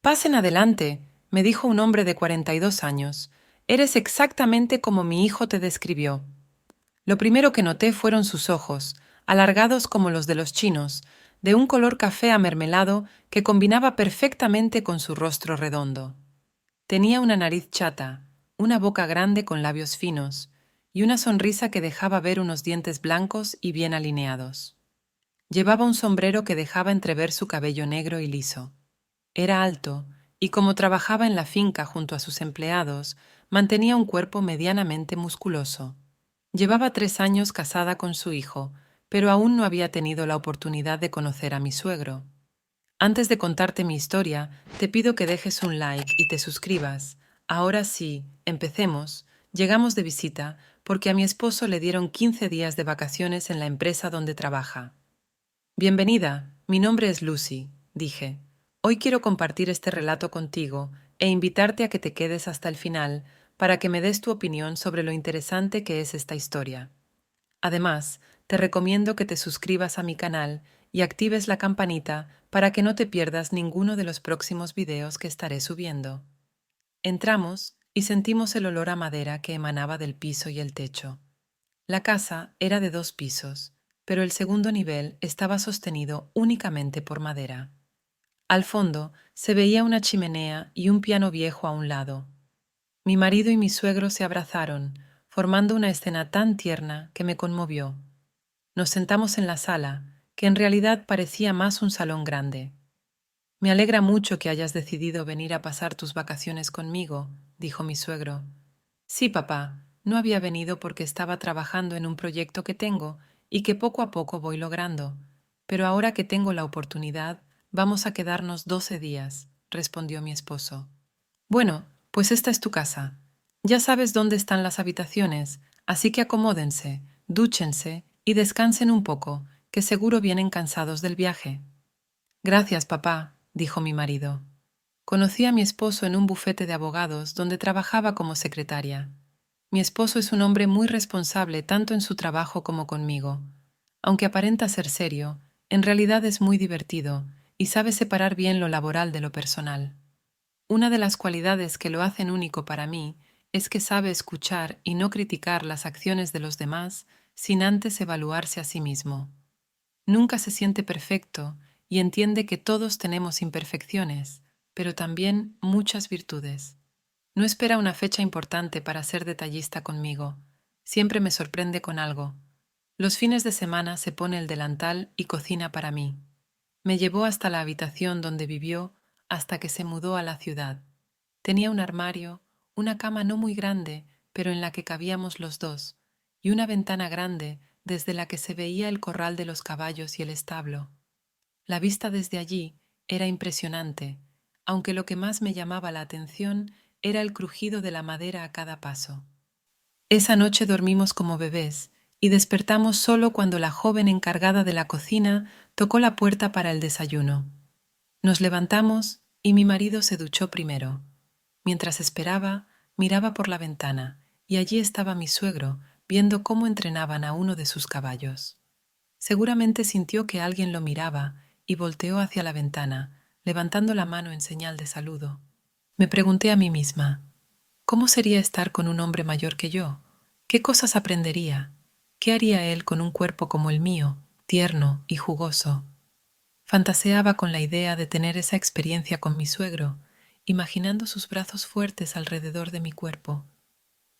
Pasen adelante, me dijo un hombre de 42 años. Eres exactamente como mi hijo te describió. Lo primero que noté fueron sus ojos, alargados como los de los chinos, de un color café amermelado que combinaba perfectamente con su rostro redondo. Tenía una nariz chata, una boca grande con labios finos, y una sonrisa que dejaba ver unos dientes blancos y bien alineados. Llevaba un sombrero que dejaba entrever su cabello negro y liso. Era alto, y como trabajaba en la finca junto a sus empleados, mantenía un cuerpo medianamente musculoso. Llevaba 3 años casada con su hijo, pero aún no había tenido la oportunidad de conocer a mi suegro. Antes de contarte mi historia, te pido que dejes un like y te suscribas. Ahora sí, empecemos. Llegamos de visita porque a mi esposo le dieron 15 días de vacaciones en la empresa donde trabaja. Bienvenida, mi nombre es Lucy, dije. Hoy quiero compartir este relato contigo e invitarte a que te quedes hasta el final para que me des tu opinión sobre lo interesante que es esta historia. Además, te recomiendo que te suscribas a mi canal y actives la campanita para que no te pierdas ninguno de los próximos videos que estaré subiendo. Entramos y sentimos el olor a madera que emanaba del piso y el techo. La casa era de 2 pisos, pero el segundo nivel estaba sostenido únicamente por madera. Al fondo se veía una chimenea y un piano viejo a un lado. Mi marido y mi suegro se abrazaron, formando una escena tan tierna que me conmovió. Nos sentamos en la sala, que en realidad parecía más un salón grande. Me alegra mucho que hayas decidido venir a pasar tus vacaciones conmigo, dijo mi suegro. Sí, papá, no había venido porque estaba trabajando en un proyecto que tengo y que poco a poco voy logrando. Pero ahora que tengo la oportunidad, vamos a quedarnos 12 días, respondió mi esposo. Bueno, pues esta es tu casa. Ya sabes dónde están las habitaciones, así que acomódense, dúchense y descansen un poco, que seguro vienen cansados del viaje. Gracias, papá, dijo mi marido. Conocí a mi esposo en un bufete de abogados donde trabajaba como secretaria. Mi esposo es un hombre muy responsable tanto en su trabajo como conmigo. Aunque aparenta ser serio, en realidad es muy divertido y sabe separar bien lo laboral de lo personal. Una de las cualidades que lo hacen único para mí es que sabe escuchar y no criticar las acciones de los demás sin antes evaluarse a sí mismo. Nunca se siente perfecto y entiende que todos tenemos imperfecciones, pero también muchas virtudes. No espera una fecha importante para ser detallista conmigo. Siempre me sorprende con algo. Los fines de semana se pone el delantal y cocina para mí. Me llevó hasta la habitación donde vivió hasta que se mudó a la ciudad. Tenía un armario, una cama no muy grande, pero en la que cabíamos los dos, y una ventana grande desde la que se veía el corral de los caballos y el establo. La vista desde allí era impresionante, aunque lo que más me llamaba la atención era el crujido de la madera a cada paso. Esa noche dormimos como bebés y despertamos solo cuando la joven encargada de la cocina tocó la puerta para el desayuno. Nos levantamos y mi marido se duchó primero. Mientras esperaba, miraba por la ventana y allí estaba mi suegro viendo cómo entrenaban a uno de sus caballos. Seguramente sintió que alguien lo miraba y volteó hacia la ventana, levantando la mano en señal de saludo. Me pregunté a mí misma, ¿cómo sería estar con un hombre mayor que yo? ¿Qué cosas aprendería? ¿Qué haría él con un cuerpo como el mío, tierno y jugoso? Fantaseaba con la idea de tener esa experiencia con mi suegro, imaginando sus brazos fuertes alrededor de mi cuerpo.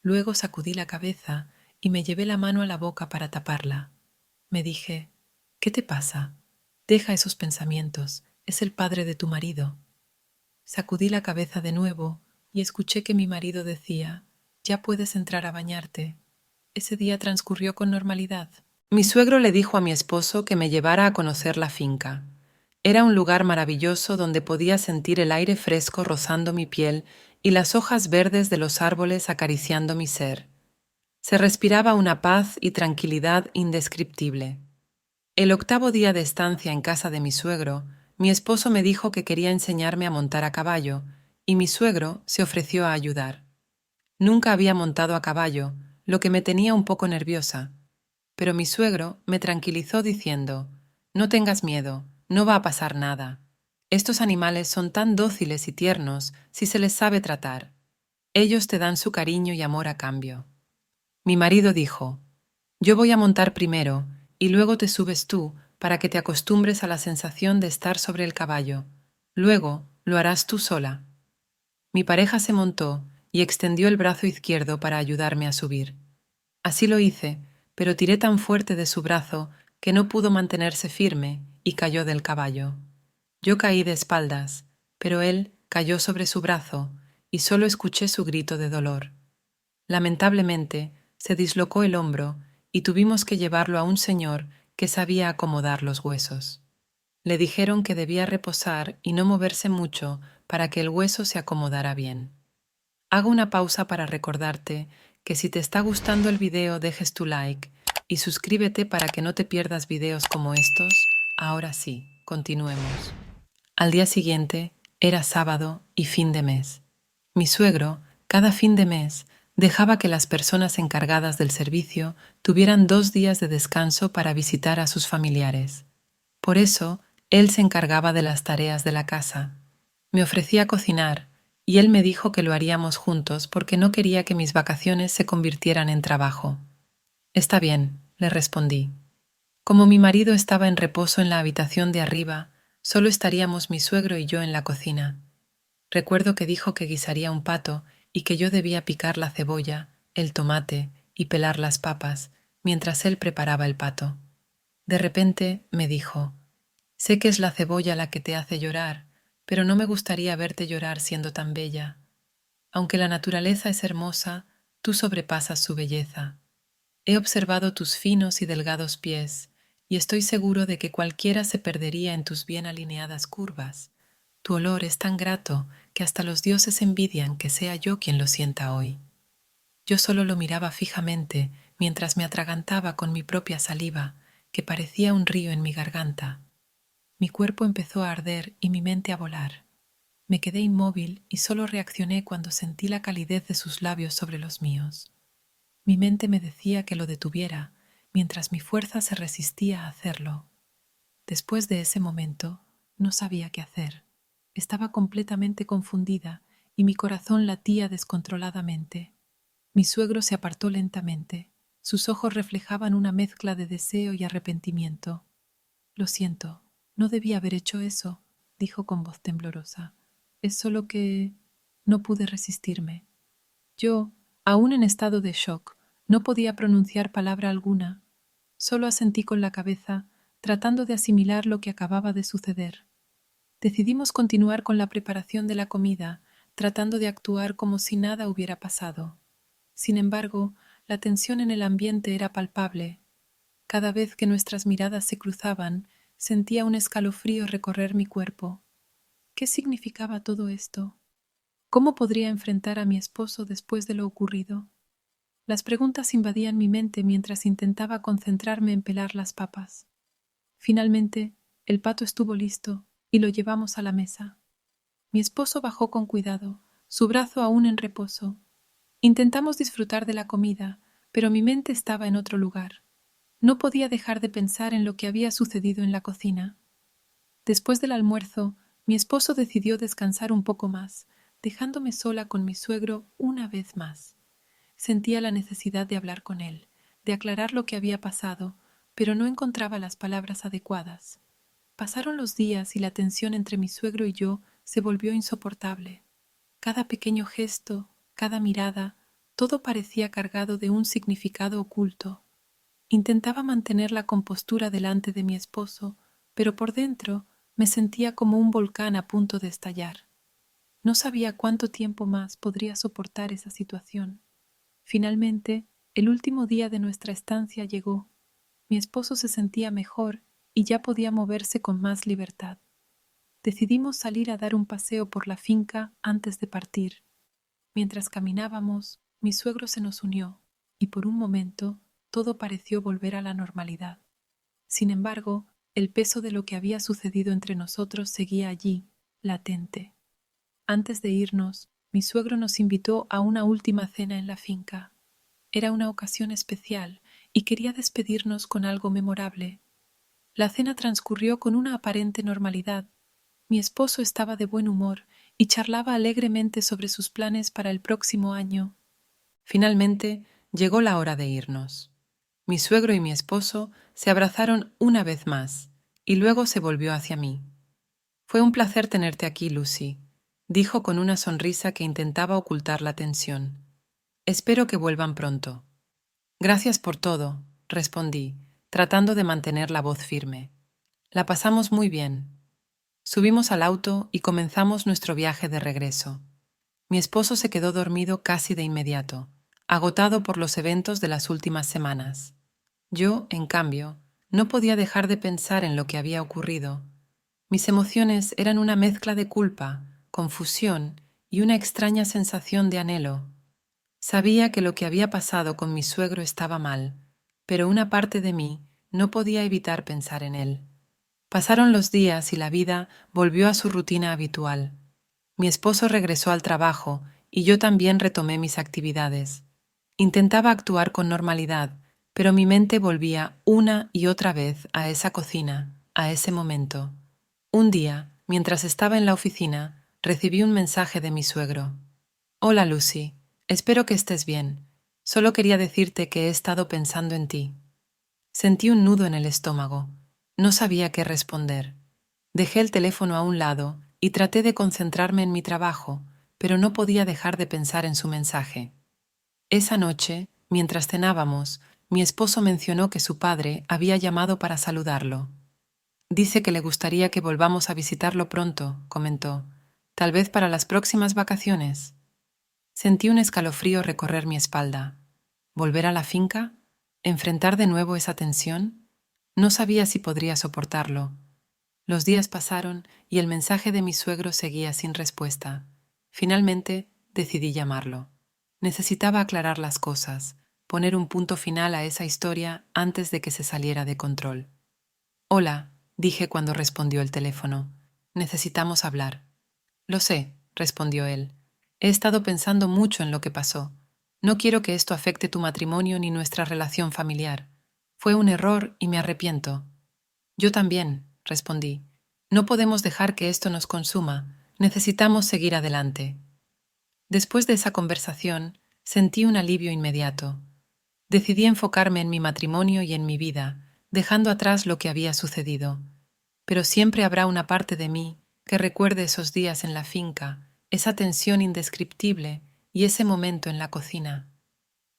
Luego sacudí la cabeza y me llevé la mano a la boca para taparla. Me dije, ¿qué te pasa? Deja esos pensamientos, es el padre de tu marido. Sacudí la cabeza de nuevo y escuché que mi marido decía, ya puedes entrar a bañarte. Ese día transcurrió con normalidad. Mi suegro le dijo a mi esposo que me llevara a conocer la finca. Era un lugar maravilloso donde podía sentir el aire fresco rozando mi piel y las hojas verdes de los árboles acariciando mi ser. Se respiraba una paz y tranquilidad indescriptible. El 8.º día de estancia en casa de mi suegro, mi esposo me dijo que quería enseñarme a montar a caballo, y mi suegro se ofreció a ayudar. Nunca había montado a caballo, lo que me tenía un poco nerviosa, pero mi suegro me tranquilizó diciendo, no tengas miedo, no va a pasar nada. Estos animales son tan dóciles y tiernos si se les sabe tratar. Ellos te dan su cariño y amor a cambio. Mi marido dijo: yo voy a montar primero y luego te subes tú para que te acostumbres a la sensación de estar sobre el caballo. Luego lo harás tú sola. Mi pareja se montó y extendió el brazo izquierdo para ayudarme a subir. Así lo hice, pero tiré tan fuerte de su brazo que no pudo mantenerse firme y cayó del caballo. Yo caí de espaldas, pero él cayó sobre su brazo y solo escuché su grito de dolor. Lamentablemente, se dislocó el hombro y tuvimos que llevarlo a un señor que sabía acomodar los huesos. Le dijeron que debía reposar y no moverse mucho para que el hueso se acomodara bien. Hago una pausa para recordarte que si te está gustando el video dejes tu like y suscríbete para que no te pierdas videos como estos. Ahora sí, continuemos. Al día siguiente era sábado y fin de mes. Mi suegro, cada fin de mes, dejaba que las personas encargadas del servicio tuvieran 2 días de descanso para visitar a sus familiares. Por eso, él se encargaba de las tareas de la casa. Me ofrecía cocinar y él me dijo que lo haríamos juntos porque no quería que mis vacaciones se convirtieran en trabajo. Está bien, le respondí. Como mi marido estaba en reposo en la habitación de arriba, solo estaríamos mi suegro y yo en la cocina. Recuerdo que dijo que guisaría un pato y que yo debía picar la cebolla, el tomate y pelar las papas, mientras él preparaba el pato. De repente me dijo: sé que es la cebolla la que te hace llorar, pero no me gustaría verte llorar siendo tan bella. Aunque la naturaleza es hermosa, tú sobrepasas su belleza. He observado tus finos y delgados pies, y estoy seguro de que cualquiera se perdería en tus bien alineadas curvas. Tu olor es tan grato que hasta los dioses envidian que sea yo quien lo sienta hoy. Yo solo lo miraba fijamente mientras me atragantaba con mi propia saliva, que parecía un río en mi garganta. Mi cuerpo empezó a arder y mi mente a volar. Me quedé inmóvil y solo reaccioné cuando sentí la calidez de sus labios sobre los míos. Mi mente me decía que lo detuviera, mientras mi fuerza se resistía a hacerlo. Después de ese momento, no sabía qué hacer. Estaba completamente confundida y mi corazón latía descontroladamente. Mi suegro se apartó lentamente. Sus ojos reflejaban una mezcla de deseo y arrepentimiento. Lo siento, no debía haber hecho eso, dijo con voz temblorosa. Es solo que no pude resistirme. Yo, aún en estado de shock, no podía pronunciar palabra alguna. Solo asentí con la cabeza, tratando de asimilar lo que acababa de suceder. Decidimos continuar con la preparación de la comida, tratando de actuar como si nada hubiera pasado. Sin embargo, la tensión en el ambiente era palpable. Cada vez que nuestras miradas se cruzaban, sentía un escalofrío recorrer mi cuerpo. ¿Qué significaba todo esto? ¿Cómo podría enfrentar a mi esposo después de lo ocurrido? Las preguntas invadían mi mente mientras intentaba concentrarme en pelar las papas. Finalmente, el pato estuvo listo y lo llevamos a la mesa. Mi esposo bajó con cuidado, su brazo aún en reposo. Intentamos disfrutar de la comida, pero mi mente estaba en otro lugar. No podía dejar de pensar en lo que había sucedido en la cocina. Después del almuerzo, mi esposo decidió descansar un poco más, dejándome sola con mi suegro una vez más. Sentía la necesidad de hablar con él, de aclarar lo que había pasado, pero no encontraba las palabras adecuadas. Pasaron los días y la tensión entre mi suegro y yo se volvió insoportable. Cada pequeño gesto, cada mirada, todo parecía cargado de un significado oculto. Intentaba mantener la compostura delante de mi esposo, pero por dentro me sentía como un volcán a punto de estallar. No sabía cuánto tiempo más podría soportar esa situación. Finalmente, el último día de nuestra estancia llegó. Mi esposo se sentía mejor y ya podía moverse con más libertad. Decidimos salir a dar un paseo por la finca antes de partir. Mientras caminábamos, mi suegro se nos unió, y por un momento todo pareció volver a la normalidad. Sin embargo, el peso de lo que había sucedido entre nosotros seguía allí, latente. Antes de irnos, mi suegro nos invitó a una última cena en la finca. Era una ocasión especial y quería despedirnos con algo memorable. La cena transcurrió con una aparente normalidad. Mi esposo estaba de buen humor y charlaba alegremente sobre sus planes para el próximo año. Finalmente llegó la hora de irnos. Mi suegro y mi esposo se abrazaron una vez más y luego se volvió hacia mí. Fue un placer tenerte aquí, Lucy, dijo con una sonrisa que intentaba ocultar la tensión. Espero que vuelvan pronto. Gracias por todo, respondí, tratando de mantener la voz firme. La pasamos muy bien. Subimos al auto y comenzamos nuestro viaje de regreso. Mi esposo se quedó dormido casi de inmediato, agotado por los eventos de las últimas semanas. Yo, en cambio, no podía dejar de pensar en lo que había ocurrido. Mis emociones eran una mezcla de culpa, confusión y una extraña sensación de anhelo. Sabía que lo que había pasado con mi suegro estaba mal, pero una parte de mí no podía evitar pensar en él. Pasaron los días y la vida volvió a su rutina habitual. Mi esposo regresó al trabajo y yo también retomé mis actividades. Intentaba actuar con normalidad, pero mi mente volvía una y otra vez a esa cocina, a ese momento. Un día, mientras estaba en la oficina, recibí un mensaje de mi suegro. Hola, Lucy. Espero que estés bien. Solo quería decirte que he estado pensando en ti. Sentí un nudo en el estómago. No sabía qué responder. Dejé el teléfono a un lado y traté de concentrarme en mi trabajo, pero no podía dejar de pensar en su mensaje. Esa noche, mientras cenábamos, mi esposo mencionó que su padre había llamado para saludarlo. Dice que le gustaría que volvamos a visitarlo pronto, comentó. Tal vez para las próximas vacaciones. Sentí un escalofrío recorrer mi espalda. ¿Volver a la finca? ¿Enfrentar de nuevo esa tensión? No sabía si podría soportarlo. Los días pasaron y el mensaje de mi suegro seguía sin respuesta. Finalmente decidí llamarlo. Necesitaba aclarar las cosas, poner un punto final a esa historia antes de que se saliera de control. Hola, dije cuando respondió el teléfono. Necesitamos hablar. Lo sé, respondió él. He estado pensando mucho en lo que pasó. No quiero que esto afecte tu matrimonio ni nuestra relación familiar. Fue un error y me arrepiento. Yo también, respondí. No podemos dejar que esto nos consuma. Necesitamos seguir adelante. Después de esa conversación, sentí un alivio inmediato. Decidí enfocarme en mi matrimonio y en mi vida, dejando atrás lo que había sucedido. Pero siempre habrá una parte de mí que recuerde esos días en la finca, esa tensión indescriptible y ese momento en la cocina.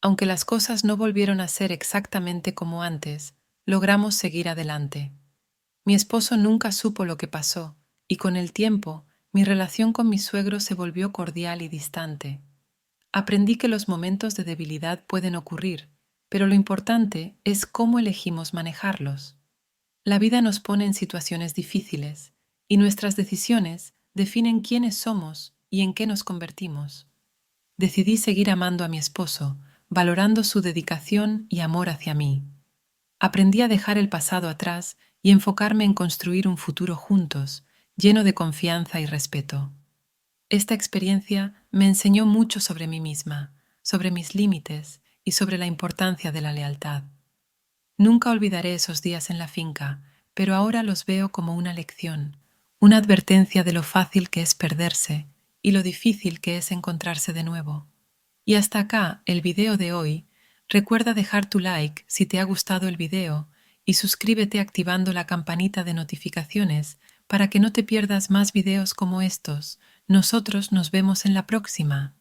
Aunque las cosas no volvieron a ser exactamente como antes, logramos seguir adelante. Mi esposo nunca supo lo que pasó, y con el tiempo, mi relación con mi suegro se volvió cordial y distante. Aprendí que los momentos de debilidad pueden ocurrir, pero lo importante es cómo elegimos manejarlos. La vida nos pone en situaciones difíciles, y nuestras decisiones definen quiénes somos y en qué nos convertimos. Decidí seguir amando a mi esposo, valorando su dedicación y amor hacia mí. Aprendí a dejar el pasado atrás y enfocarme en construir un futuro juntos, lleno de confianza y respeto. Esta experiencia me enseñó mucho sobre mí misma, sobre mis límites y sobre la importancia de la lealtad. Nunca olvidaré esos días en la finca, pero ahora los veo como una lección, una advertencia de lo fácil que es perderse y lo difícil que es encontrarse de nuevo. Y hasta acá el video de hoy. Recuerda dejar tu like si te ha gustado el video y suscríbete activando la campanita de notificaciones para que no te pierdas más videos como estos. Nosotros nos vemos en la próxima.